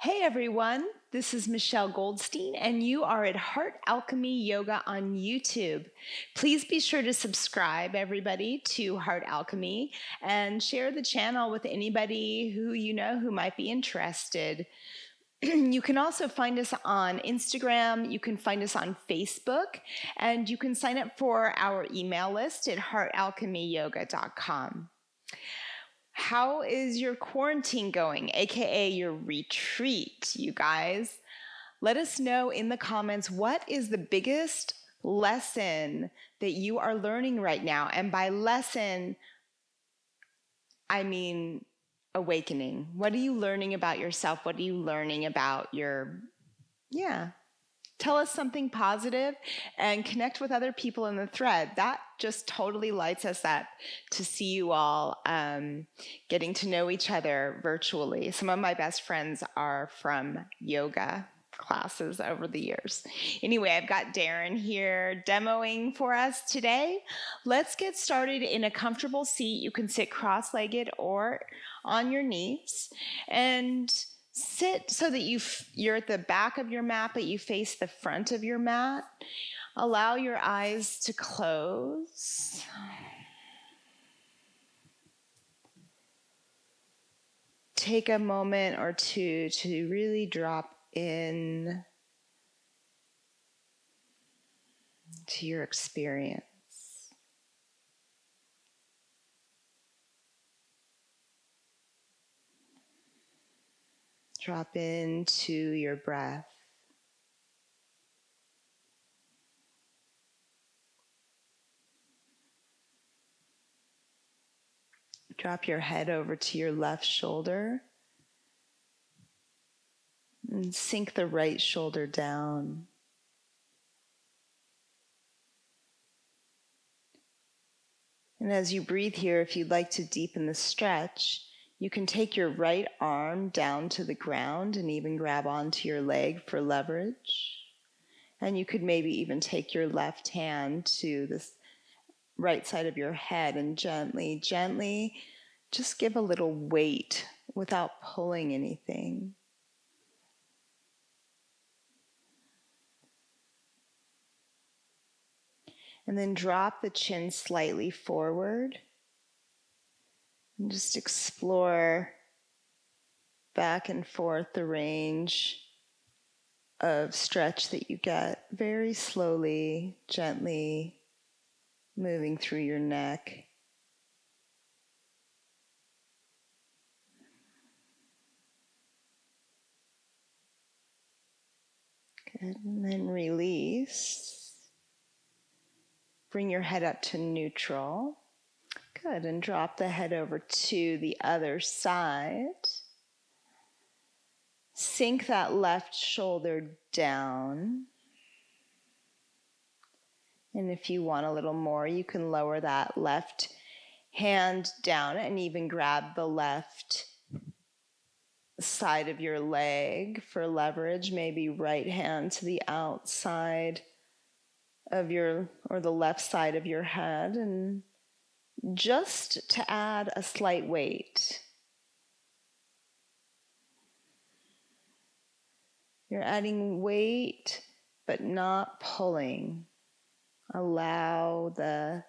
Hey everyone, this is Michelle Goldstein, and you are at Heart Alchemy Yoga on YouTube. Please be sure to subscribe, everybody, to Heart Alchemy and share the channel with anybody who you know who might be interested. You can also find us on Instagram, you can find us on Facebook, and you can sign up for our email list at heartalchemyyoga.com. How is your quarantine going, aka your retreat, you guys? Let us know in the comments what is the biggest lesson that you are learning right now. And by lesson, I mean awakening. What are you learning about yourself? What are you learning about tell us something positive and connect with other people in the thread. That just totally lights us up to see you all getting to know each other virtually. Some of my best friends are from yoga classes over the years. Anyway, I've got Darren here demoing for us today. Let's get started in a comfortable seat. You can sit cross-legged or on your knees and sit so that you're at the back of your mat, but you face the front of your mat. Allow your eyes to close. Take a moment or two to really drop in to your experience. Drop into your breath. Drop your head over to your left shoulder and sink the right shoulder down. And as you breathe here, if you'd like to deepen the stretch, you can take your right arm down to the ground and even grab onto your leg for leverage. And you could maybe even take your left hand to the right side of your head and gently just give a little weight without pulling anything. And then drop the chin slightly forward. And just explore back and forth the range of stretch that you get, very slowly, gently moving through your neck. Good, and then release. Bring your head up to neutral. Good, and drop the head over to the other side. Sink that left shoulder down. And if you want a little more, you can lower that left hand down and even grab the left side of your leg for leverage. Maybe right hand to the outside of or the left side of your head, and just to add a slight weight. You're adding weight, but not pulling. Allow the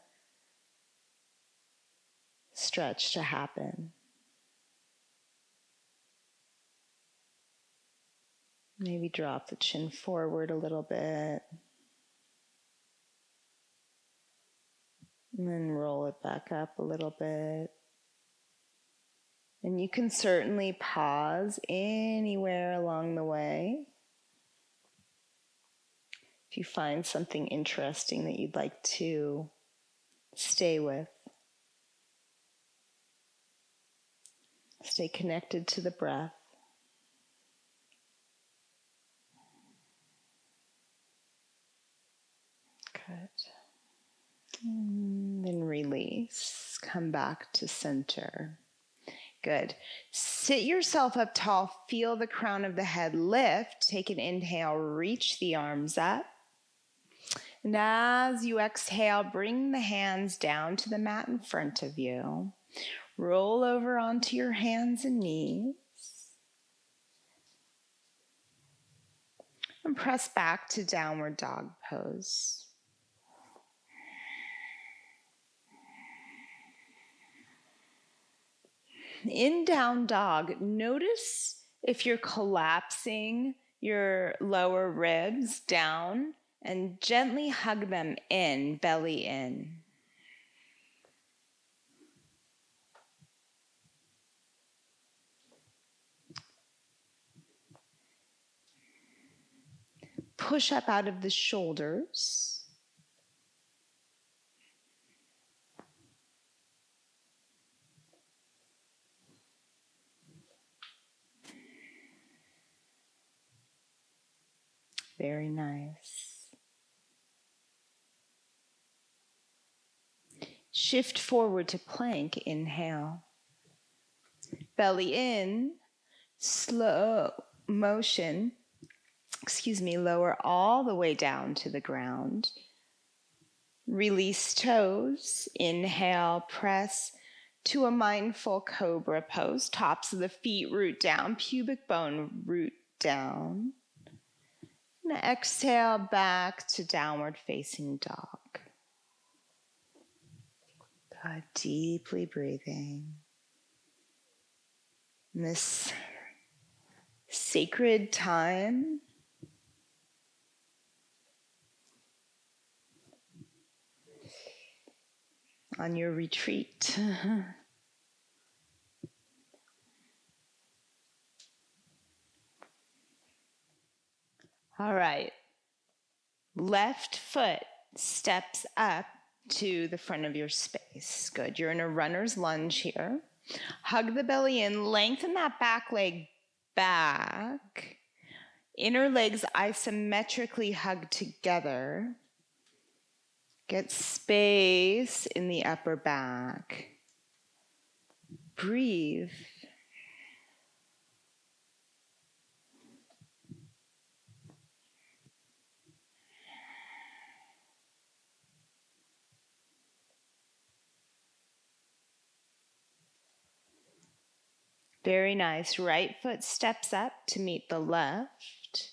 stretch to happen. Maybe drop the chin forward a little bit. And then roll it back up a little bit. And you can certainly pause anywhere along the way. If you find something interesting that you'd like to stay with. Stay connected to the breath. Good. And then release. Come back to center. Good. Sit yourself up tall. Feel the crown of the head lift. Take an inhale. Reach the arms up. And as you exhale, bring the hands down to the mat in front of you. Roll over onto your hands and knees. And press back to downward dog pose. In down dog, notice if you're collapsing your lower ribs down and gently hug them in, belly in. Push up out of the shoulders. Very nice. Shift forward to plank, inhale. Belly in, slow motion. Lower all the way down to the ground. Release toes. Inhale, press to a mindful cobra pose. Tops of the feet root down, pubic bone root down. And exhale back to downward facing dog. Good, deeply breathing. In this sacred time, on your retreat. All right. Left foot steps up to the front of your space. Good. You're in a runner's lunge here. Hug the belly in. Lengthen that back leg back. Inner legs isometrically hug together. Get space in the upper back. Breathe. Very nice. Right foot steps up to meet the left.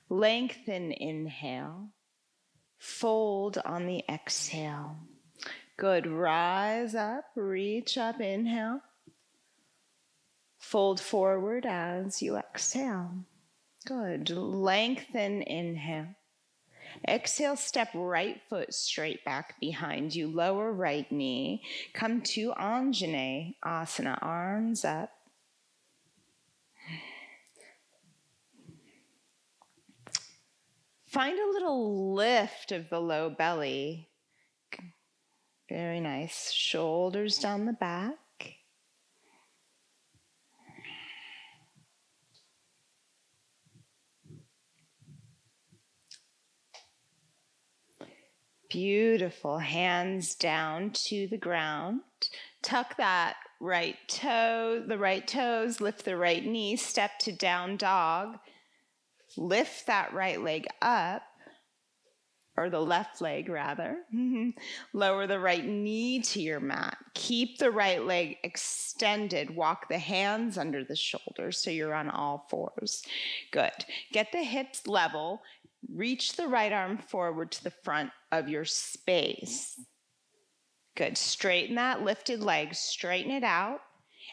Lengthen, inhale. Fold on the exhale. Good. Rise up, reach up, inhale. Fold forward as you exhale. Good. Lengthen, inhale. Exhale, step right foot straight back behind you. Lower right knee. Come to Anjane Asana, arms up. Find a little lift of the low belly. Very nice. Shoulders down the back. Beautiful. Hands down to the ground. Tuck that right toe, the right toes, lift the right knee, step to down dog. Lift that right leg up, or the left leg rather. Lower the right knee to your mat. Keep the right leg extended. Walk the hands under the shoulders so you're on all fours. Good. Get the hips level. Reach the right arm forward to the front of your space. Good. Straighten that lifted leg. Straighten it out.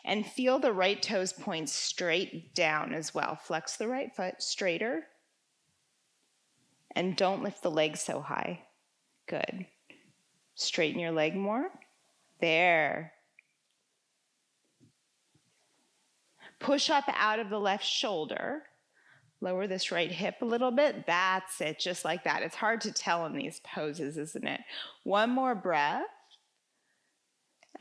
And feel the right toes point straight down as well. Flex the right foot straighter. And don't lift the leg so high. Good. Straighten your leg more. There. Push up out of the left shoulder. Lower this right hip a little bit. That's it, just like that. It's hard to tell in these poses, isn't it? One more breath.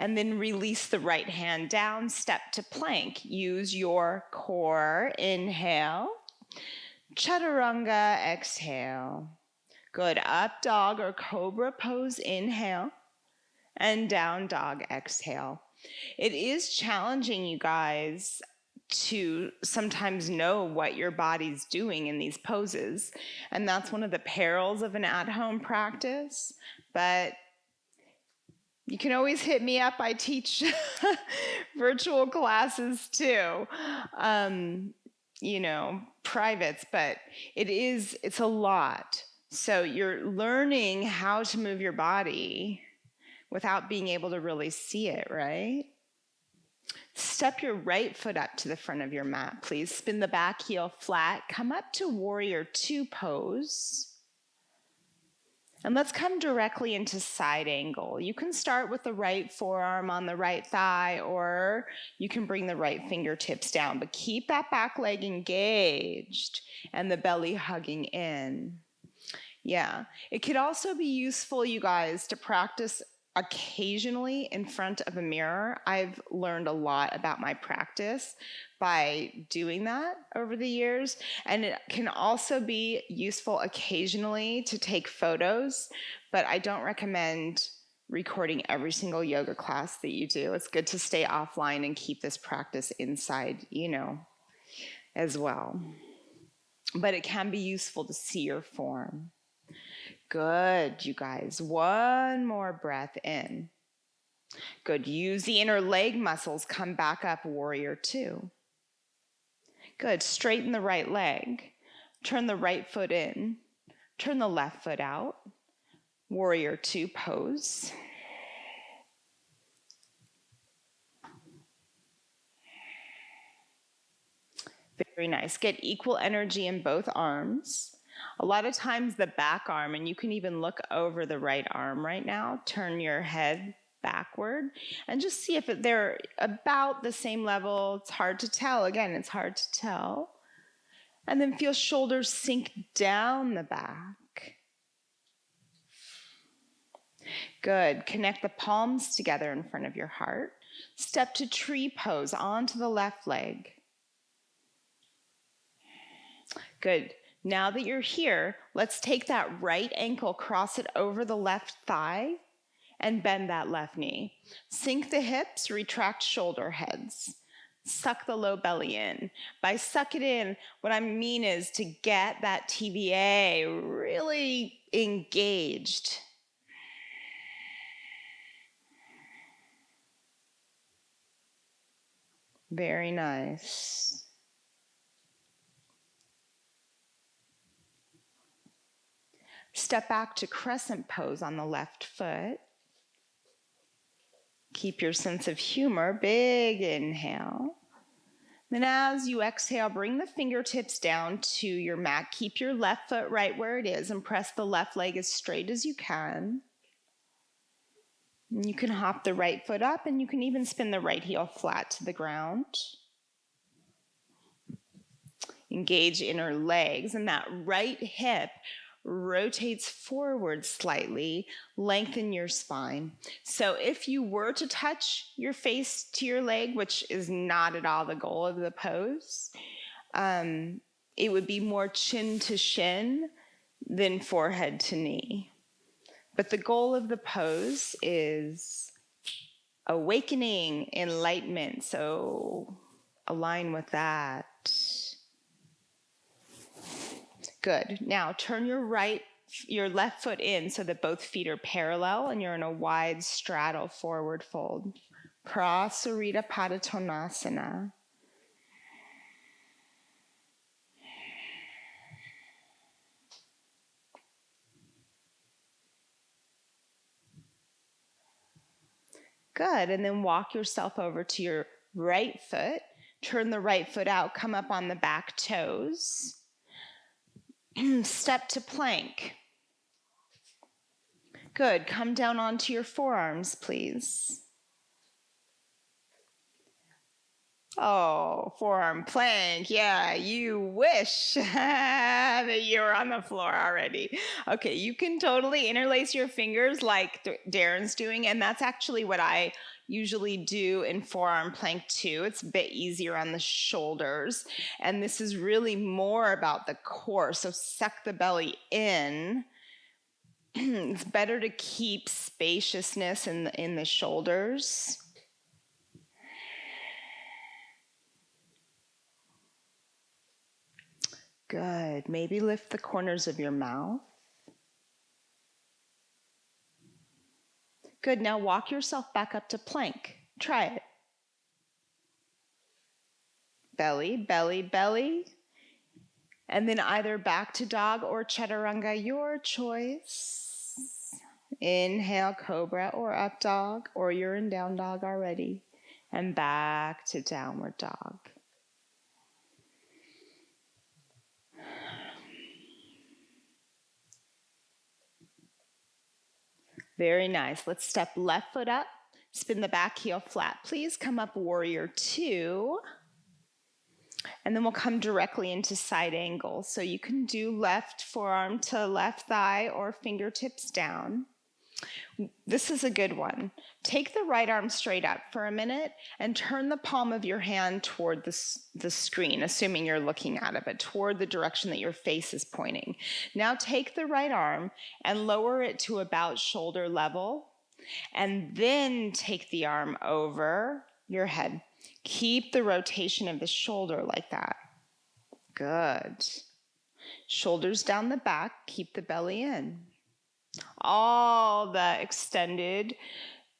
And then release the right hand down, step to plank. Use your core. Inhale. Chaturanga, exhale. Good. Up dog or cobra pose, inhale. And down dog, exhale. It is challenging, you guys, to sometimes know what your body's doing in these poses. And that's one of the perils of an at-home practice. But you can always hit me up. I teach virtual classes too. privates, but it's a lot. So you're learning how to move your body without being able to really see it, right? Step your right foot up to the front of your mat, please. Spin the back heel flat. Come up to warrior two pose. And let's come directly into side angle. You can start with the right forearm on the right thigh, or you can bring the right fingertips down, but keep that back leg engaged and the belly hugging in. Yeah, it could also be useful, you guys, to practice occasionally in front of a mirror. I've learned a lot about my practice by doing that over the years. And it can also be useful occasionally to take photos, but I don't recommend recording every single yoga class that you do. It's good to stay offline and keep this practice inside, as well. But it can be useful to see your form. Good, you guys. One more breath in. Good. Use the inner leg muscles. Come back up, warrior two. Good. Straighten the right leg. Turn the right foot in. Turn the left foot out. Warrior two pose. Very nice. Get equal energy in both arms. A lot of times the back arm, and you can even look over the right arm right now, turn your head backward and just see if they're about the same level. It's hard to tell. Again, it's hard to tell. And then feel shoulders sink down the back. Good. Connect the palms together in front of your heart. Step to tree pose onto the left leg. Good. Now that you're here, let's take that right ankle, cross it over the left thigh, and bend that left knee. Sink the hips, retract shoulder heads. Suck the low belly in. By suck it in, what I mean is to get that TVA really engaged. Very nice. Step back to crescent pose on the left foot. Keep your sense of humor. Big inhale. Then as you exhale, bring the fingertips down to your mat. Keep your left foot right where it is and press the left leg as straight as you can. And you can hop the right foot up, and you can even spin the right heel flat to the ground. Engage inner legs, and that right hip rotates forward slightly. Lengthen your spine. So if you were to touch your face to your leg, which is not at all the goal of the pose, it would be more chin to shin than forehead to knee. But the goal of the pose is awakening, enlightenment. So align with that. Good. Now turn your left foot in so that both feet are parallel and you're in a wide straddle forward fold. Prasarita Padottanasana. Good. And then walk yourself over to your right foot. Turn the right foot out. Come up on the back toes. Step to plank. Good. Come down onto your forearms, please. Oh, forearm plank. Yeah, you wish that you were on the floor already. Okay, you can totally interlace your fingers like Darren's doing, and that's actually what I usually do in forearm plank too. It's a bit easier on the shoulders, and this is really more about the core, so suck the belly in. It's better to keep spaciousness in the shoulders. Good. Maybe lift the corners of your mouth. Good. Now walk yourself back up to plank. Try it. belly, belly, belly. And then either back to dog or chaturanga, your choice. Inhale, cobra or up dog, or you're in down dog already. And back to downward dog. Very nice. Let's step left foot up, spin the back heel flat. Please come up warrior 2. And then we'll come directly into side angle. So you can do left forearm to left thigh or fingertips down. This is a good one. Take the right arm straight up for a minute and turn the palm of your hand toward the screen, assuming you're looking at it, but toward the direction that your face is pointing. Now take the right arm and lower it to about shoulder level, and then take the arm over your head. Keep the rotation of the shoulder like that. Good. Shoulders down the back, keep the belly in. All the extended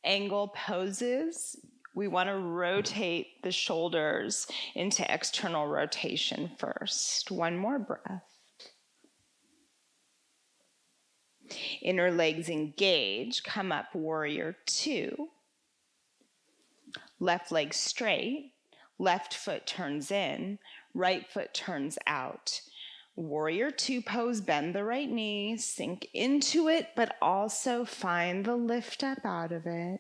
angle poses, we want to rotate the shoulders into external rotation first. One more breath. Inner legs engage, come up warrior 2. Left leg straight, left foot turns in, right foot turns out. Warrior 2 pose, bend the right knee, sink into it, but also find the lift up out of it.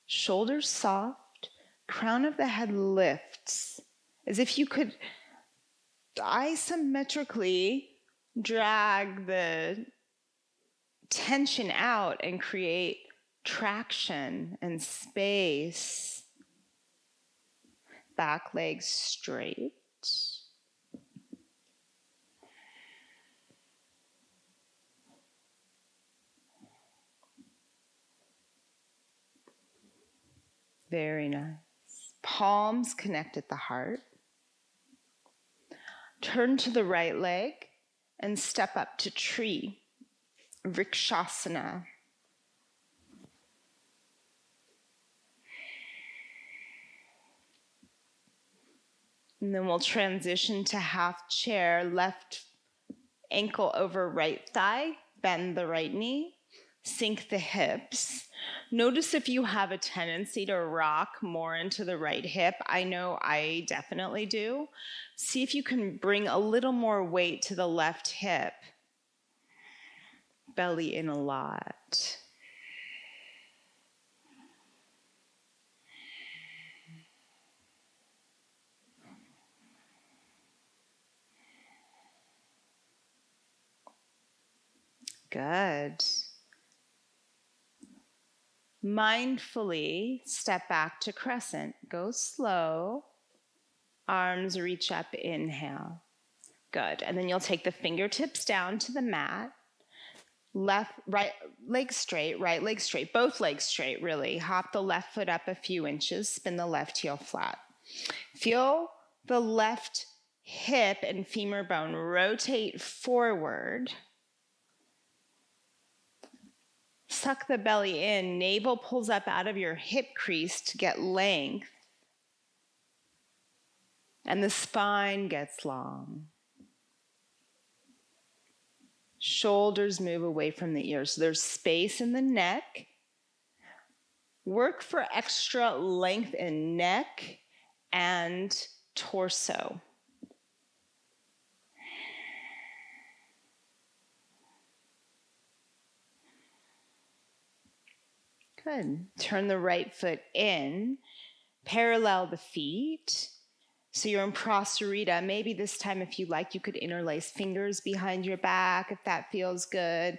Shoulders soft, crown of the head lifts, as if you could isometrically drag the tension out and create traction and space. Back leg straight. Very nice. Palms connect at the heart. Turn to the right leg and step up to tree, Vrikshasana. And then we'll transition to half chair, left ankle over right thigh, bend the right knee, sink the hips. Notice if you have a tendency to rock more into the right hip. I know I definitely do. See if you can bring a little more weight to the left hip. Belly in a lot. Good. Mindfully step back to crescent. Go slow. Arms reach up, inhale. Good. And then you'll take the fingertips down to the mat. Right leg straight, right leg straight. Both legs straight, really. Hop the left foot up a few inches. Spin the left heel flat. Feel the left hip and femur bone rotate forward. Suck the belly in, navel pulls up out of your hip crease to get length. And the spine gets long. Shoulders move away from the ears. So there's space in the neck. Work for extra length in neck and torso. Good. Turn the right foot in, parallel the feet. So you're in Prasarita. Maybe this time, if you like, you could interlace fingers behind your back if that feels good.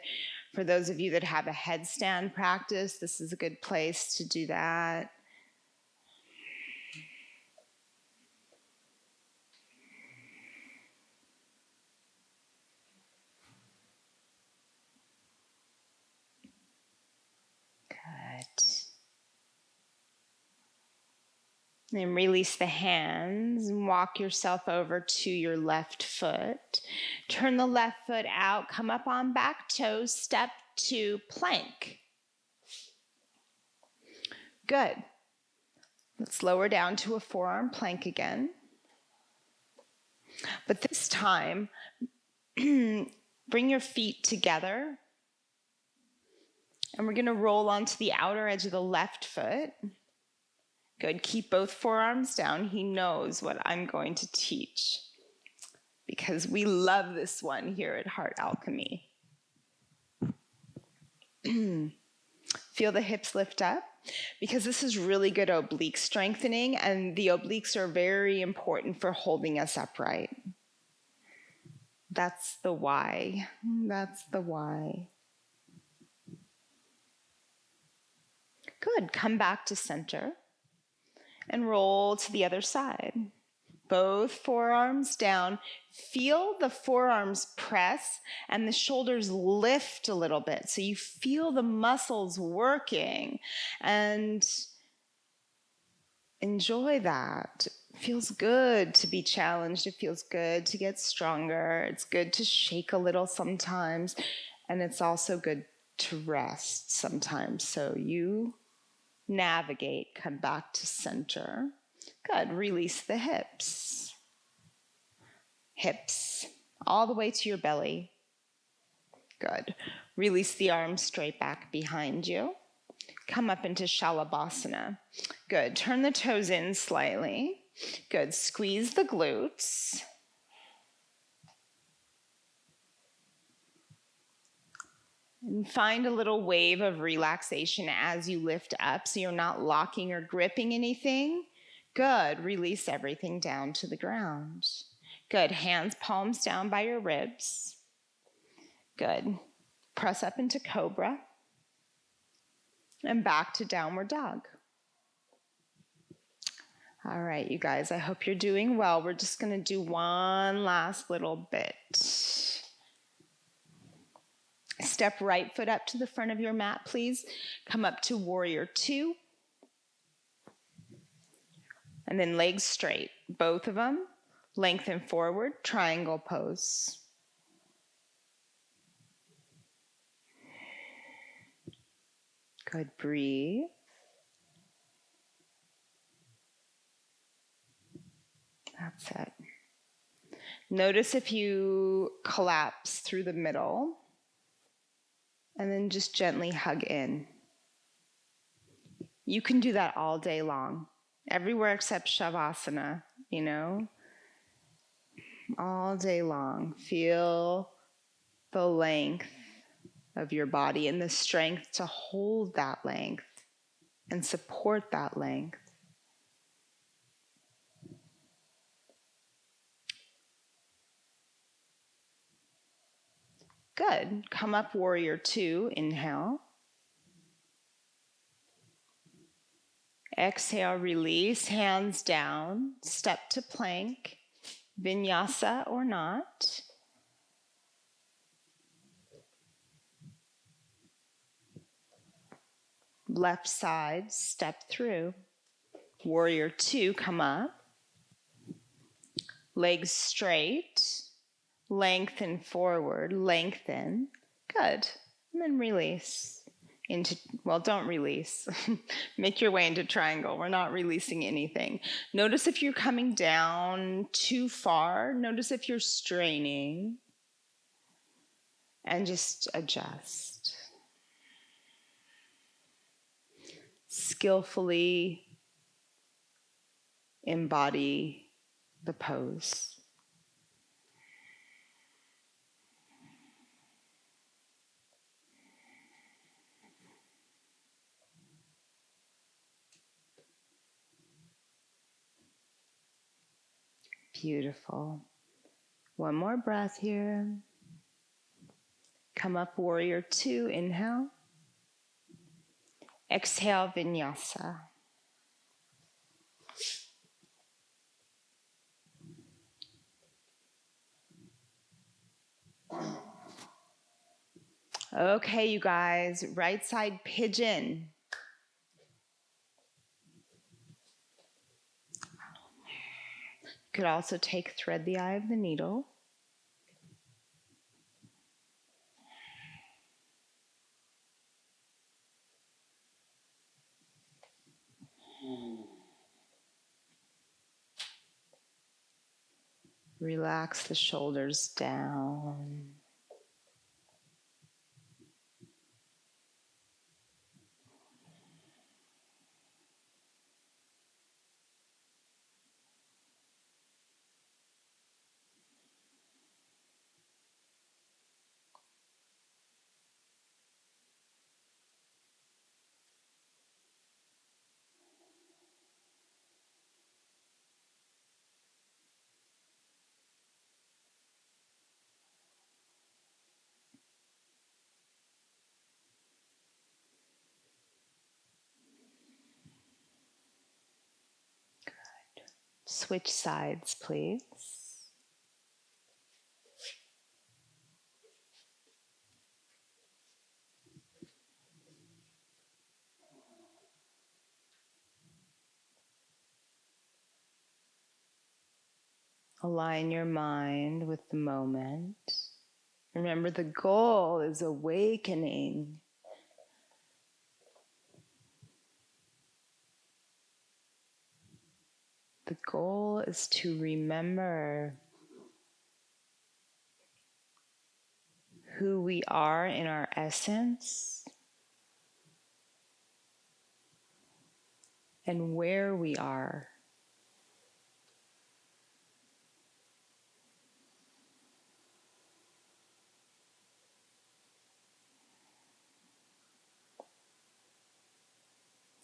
For those of you that have a headstand practice, this is a good place to do that. Then release the hands and walk yourself over to your left foot. Turn the left foot out, come up on back toes, step to plank. Good. Let's lower down to a forearm plank again. But this time, bring your feet together. And we're going to roll onto the outer edge of the left foot. Good. Keep both forearms down. He knows what I'm going to teach because we love this one here at Heart Alchemy. Feel the hips lift up because this is really good oblique strengthening, and the obliques are very important for holding us upright. That's the why. That's the why. Good. Come back to center and roll to the other side. Both forearms down. Feel the forearms press and the shoulders lift a little bit. So you feel the muscles working and enjoy that. It feels good to be challenged. It feels good to get stronger. It's good to shake a little sometimes. And it's also good to rest sometimes. So you navigate, come back to center. Good. Release the hips. Hips all the way to your belly. Good. Release the arms straight back behind you. Come up into Shalabhasana. Good. Turn the toes in slightly. Good. Squeeze the glutes. And find a little wave of relaxation as you lift up so you're not locking or gripping anything. Good. Release everything down to the ground. Good. Hands, palms down by your ribs. Good. Press up into cobra. And back to downward dog. All right, you guys, I hope you're doing well. We're just going to do one last little bit. Step right foot up to the front of your mat, please. Come up to warrior two. And then legs straight, both of them. Lengthen forward, triangle pose. Good, breathe. That's it. Notice if you collapse through the middle, and then just gently hug in. You can do that all day long, everywhere except Shavasana, all day long. Feel the length of your body and the strength to hold that length and support that length. Good. Come up, warrior two. Inhale. Exhale, release, hands down. Step to plank, vinyasa or not. Left side, step through. Warrior two, come up. Legs straight. Lengthen forward, lengthen. Good. And then release into, don't release. Make your way into triangle. We're not releasing anything. Notice if you're coming down too far. Notice if you're straining. And just adjust. Skillfully embody the pose. Beautiful. One more breath here. Come up, warrior two, inhale. Exhale, vinyasa. Okay, you guys, right side pigeon. You could also take thread the eye of the needle. Relax the shoulders down. Switch sides, please. Align your mind with the moment. Remember, the goal is awakening. The goal is to remember who we are in our essence and where we are.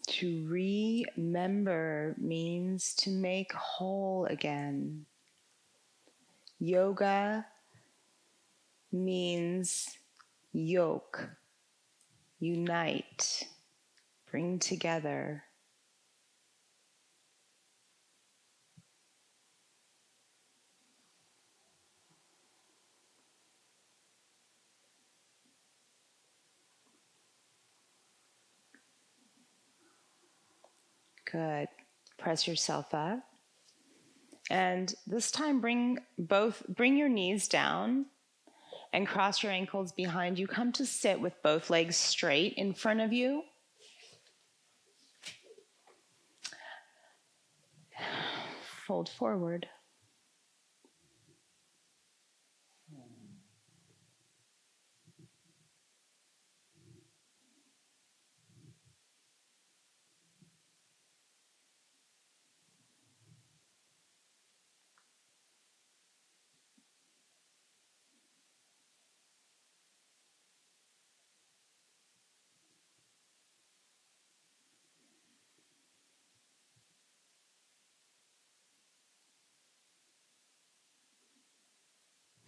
To remember means to make whole again. Yoga means yoke, unite, bring together. Good. Press yourself up. And this time bring your knees down and cross your ankles behind you. Come to sit with both legs straight in front of you. Fold forward.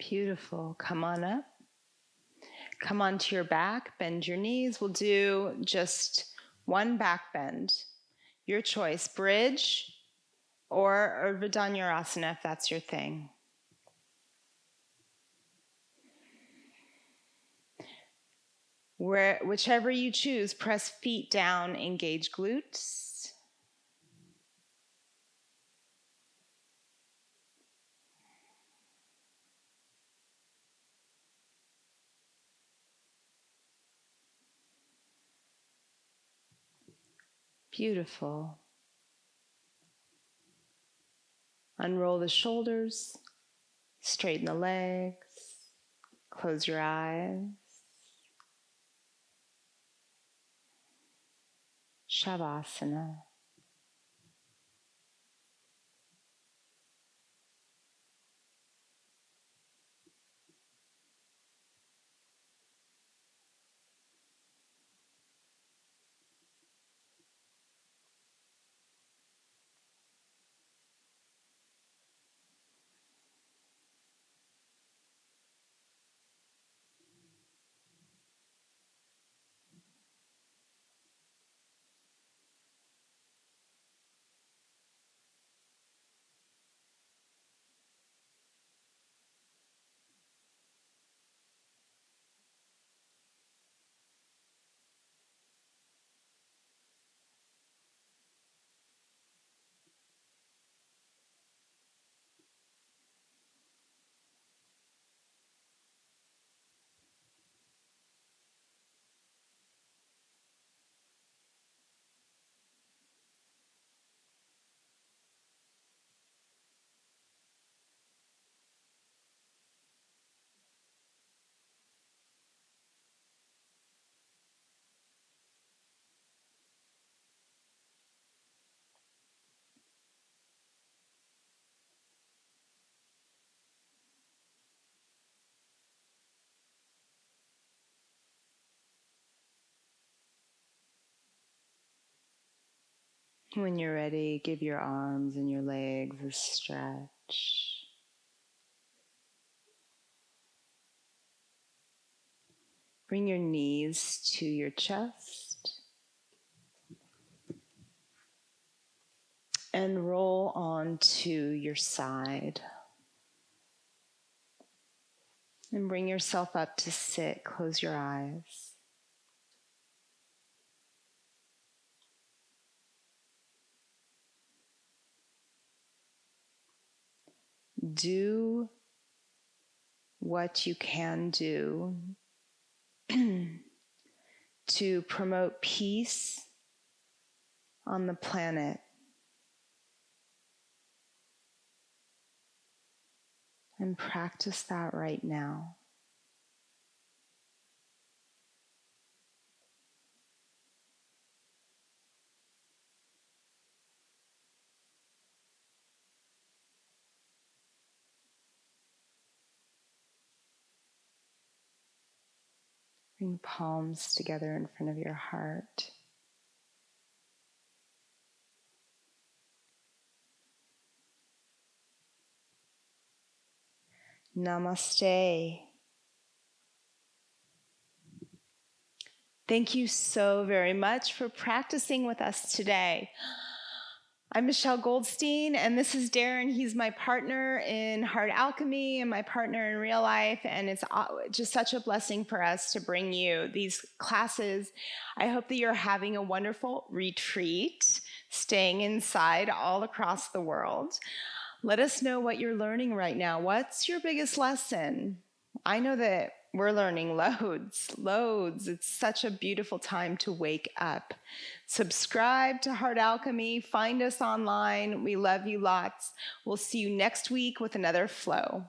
Beautiful. Come on up. Come onto your back. Bend your knees. We'll do just one back bend. Your choice, bridge or Urdhva Dhanurasana if that's your thing. Whichever you choose, press feet down, engage glutes. Beautiful. Unroll the shoulders, straighten the legs, close your eyes. Shavasana. When you're ready, give your arms and your legs a stretch. Bring your knees to your chest and roll onto your side. And bring yourself up to sit. Close your eyes. Do what you can do to promote peace on the planet. And practice that right now. Bring the palms together in front of your heart. Namaste. Thank you so very much for practicing with us today. I'm Michelle Goldstein, and this is Darren. He's my partner in Heart Alchemy and my partner in real life, and it's just such a blessing for us to bring you these classes. I hope that you're having a wonderful retreat, staying inside all across the world. Let us know what you're learning right now. What's your biggest lesson? I know that we're learning loads. It's such a beautiful time to wake up. Subscribe to Heart Alchemy. Find us online. We love you lots. We'll see you next week with another flow.